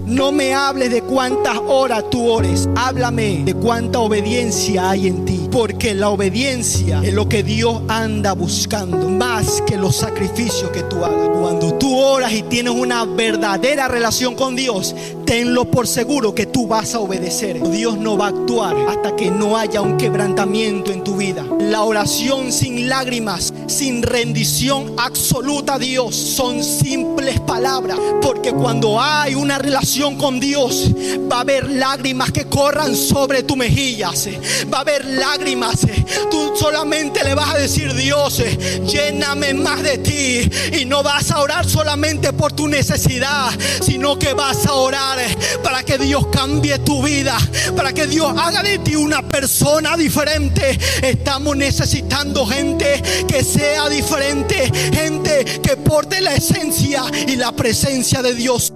No me hables de cuántas horas tú ores. Háblame de cuánta obediencia hay en ti. Porque la obediencia es lo que Dios anda buscando, más que los sacrificios que tú hagas. Cuando tú oras y tienes una verdadera relación con Dios, tenlo por seguro que tú vas a obedecer. Dios no va a actuar hasta que no haya un quebrantamiento en tu vida. La oración sin lágrimas, sin rendición absoluta a Dios, son simples palabras. Porque cuando hay una relación con Dios, va a haber lágrimas que corran sobre tu mejilla. Va a haber lágrimas. Tú solamente le vas a decir: Dios, lléname más de ti. Y no vas a orar solamente por tu necesidad, sino que vas a orar para que Dios cambie tu vida, para que Dios haga de ti una persona diferente. Estamos necesitando gente que sea diferente, gente que porte la esencia y la presencia de Dios.